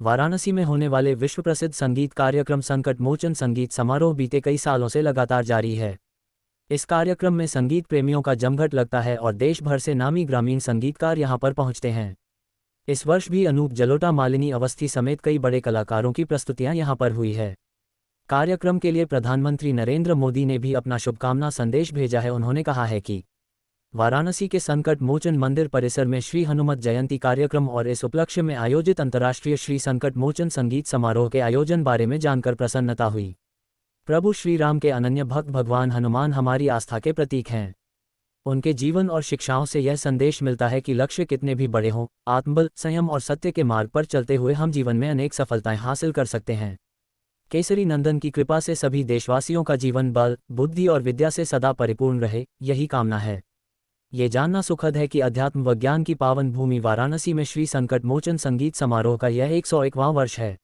वाराणसी में होने वाले विश्व प्रसिद्ध संगीत कार्यक्रम संकट मोचन संगीत समारोह बीते कई सालों से लगातार जारी है। इस कार्यक्रम में संगीत प्रेमियों का जमघट लगता है और देश भर से नामी ग्रामीण संगीतकार यहां पर पहुंचते हैं। इस वर्ष भी अनूप जलोटा, मालिनी अवस्थी समेत कई बड़े कलाकारों की प्रस्तुतियां यहां पर हुई है। कार्यक्रम के लिए प्रधानमंत्री नरेंद्र मोदी ने भी अपना शुभकामना संदेश भेजा है। उन्होंने कहा है कि वाराणसी के संकट मोचन मंदिर परिसर में श्री हनुमत जयंती कार्यक्रम और इस उपलक्ष्य में आयोजित अंतर्राष्ट्रीय श्री संकट मोचन संगीत समारोह के आयोजन बारे में जानकर प्रसन्नता हुई। प्रभु श्री राम के अनन्य भक्त भगवान हनुमान हमारी आस्था के प्रतीक हैं। उनके जीवन और शिक्षाओं से यह संदेश मिलता है कि लक्ष्य कितने भी बड़े हों, आत्मबल, संयम और सत्य के मार्ग पर चलते हुए हम जीवन में अनेक सफलताएं हासिल कर सकते हैं। केसरी नंदन की कृपा से सभी देशवासियों का जीवन बल, बुद्धि और विद्या से सदा परिपूर्ण रहे, यही कामना है। ये जानना सुखद है कि अध्यात्म विज्ञान की पावन भूमि वाराणसी में श्री संकट मोचन संगीत समारोह का यह 101वां वर्ष है।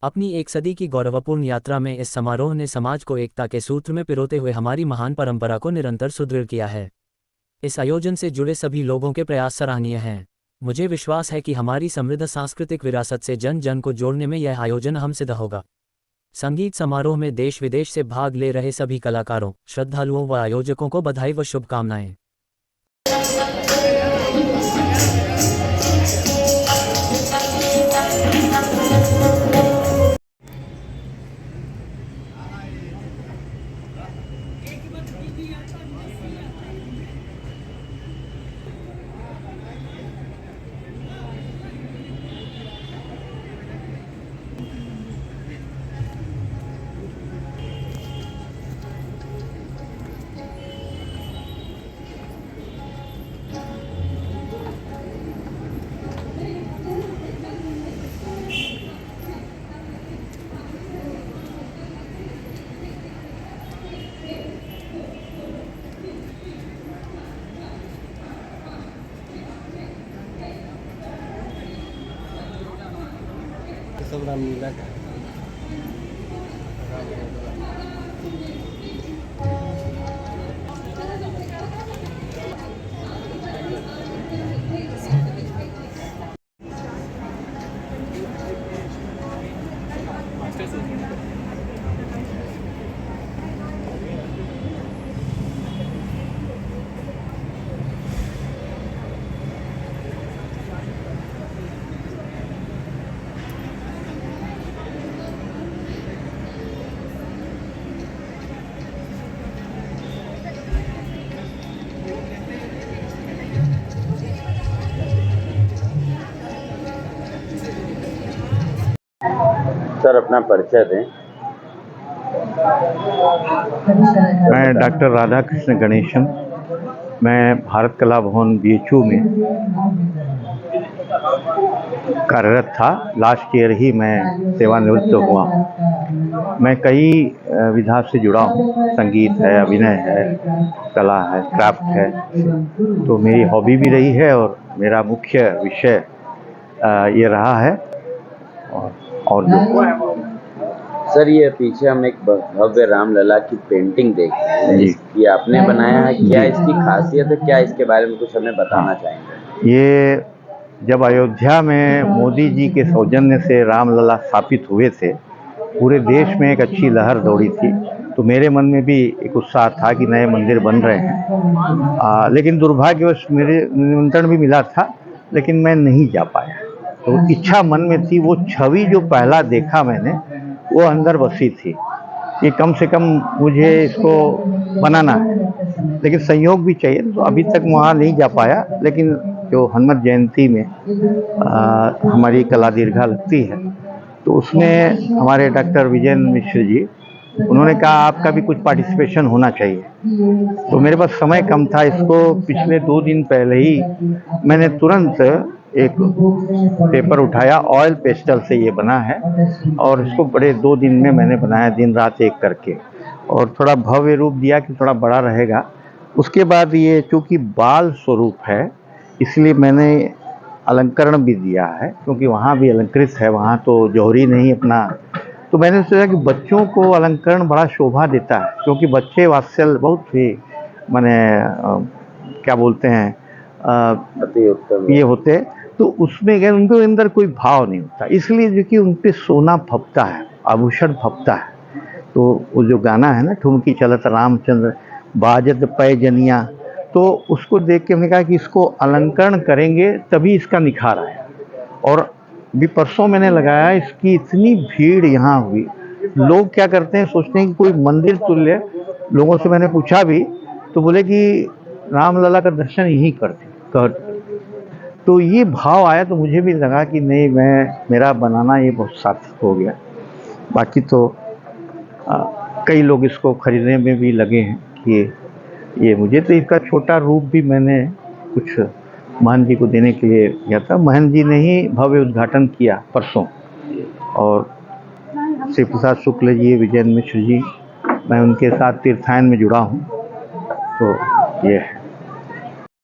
अपनी एक सदी की गौरवपूर्ण यात्रा में इस समारोह ने समाज को एकता के सूत्र में पिरोते हुए हमारी महान परंपरा को निरंतर सुदृढ़ किया है। इस आयोजन से जुड़े सभी लोगों के प्रयास सराहनीय हैं। मुझे विश्वास है कि हमारी समृद्ध सांस्कृतिक विरासत से जन जन को जोड़ने में यह आयोजन अहम सिद्ध होगा। संगीत समारोह में देश विदेश से भाग ले रहे सभी कलाकारों, श्रद्धालुओं व आयोजकों को बधाई व शुभकामनाएं। सब रामलीला का सर अपना परिचय दें। मैं डॉक्टर राधाकृष्ण गणेशन, मैं भारत कला भवन BHU में कार्यरत था। लास्ट ईयर ही मैं सेवानिवृत्त हुआ। मैं कई विधा से जुड़ा हूँ, संगीत है, अभिनय है, कला है, क्राफ्ट है, तो मेरी हॉबी भी रही है और मेरा मुख्य विषय ये रहा है। और जो सर ये पीछे हम एक भव्य रामलला की पेंटिंग देख रहे हैं, ये आपने बनाया है, क्या इसकी खासियत है, क्या इसके बारे में कुछ हमें बताना चाहेंगे? ये जब अयोध्या में मोदी जी के सौजन्य से रामलला स्थापित हुए थे, पूरे देश में एक अच्छी लहर दौड़ी थी, तो मेरे मन में भी एक उत्साह था कि नए मंदिर बन रहे हैं। लेकिन दुर्भाग्यवश मेरे निमंत्रण भी मिला था, लेकिन मैं नहीं जा पाया। तो इच्छा मन में थी, वो छवि जो पहला देखा मैंने वो अंदर बसी थी कि कम से कम मुझे इसको बनाना है, लेकिन संयोग भी चाहिए, तो अभी तक वहाँ नहीं जा पाया। लेकिन जो हनुमत जयंती में हमारी कला दीर्घा लगती है, तो उसमें हमारे डॉक्टर विजय मिश्र जी, उन्होंने कहा आपका भी कुछ पार्टिसिपेशन होना चाहिए। तो मेरे पास समय कम था, इसको पिछले 2 दिन पहले ही मैंने तुरंत एक पेपर उठाया, ऑयल पेस्टल से ये बना है, और इसको बड़े 2 दिन में मैंने बनाया, दिन रात एक करके, और थोड़ा भव्य रूप दिया कि थोड़ा बड़ा रहेगा। उसके बाद ये चूँकि बाल स्वरूप है, इसलिए मैंने अलंकरण भी दिया है, क्योंकि वहाँ भी अलंकृत है, वहाँ तो जौहरी नहीं अपना। तो मैंने सोचा कि बच्चों को अलंकरण बड़ा शोभा देता है, क्योंकि बच्चे वात्सल्य बहुत ही माने क्या बोलते हैं, अति उत्तम ये होते, तो उसमें क्या उनके अंदर कोई भाव नहीं होता, इसलिए जो कि उन पे सोना फपता है, आभूषण फपता है। तो वो जो गाना है ना, ठुमकी चलत रामचंद्र बाजत पैजनिया, तो उसको देख के हमने कहा कि इसको अलंकरण करेंगे तभी इसका निखार आया। और भी परसों मैंने लगाया, इसकी इतनी भीड़ यहाँ हुई, लोग क्या करते हैं, सोचते हैं कि कोई मंदिर तुल्य। लोगों से मैंने पूछा भी तो बोले कि रामलला का दर्शन यहीं करते। तो ये भाव आया तो मुझे भी लगा कि नहीं, मेरा बनाना ये बहुत सार्थक हो गया। बाकी तो कई लोग इसको खरीदने में भी लगे हैं कि ये मुझे तो इसका छोटा रूप भी मैंने कुछ महंत जी को देने के लिए किया था। महंत जी ने ही भव्य उद्घाटन किया परसों, और शिव प्रसाद शुक्ल जी, विजय मिश्र जी, मैं उनके साथ तीर्थायन में जुड़ा हूँ। तो ये है।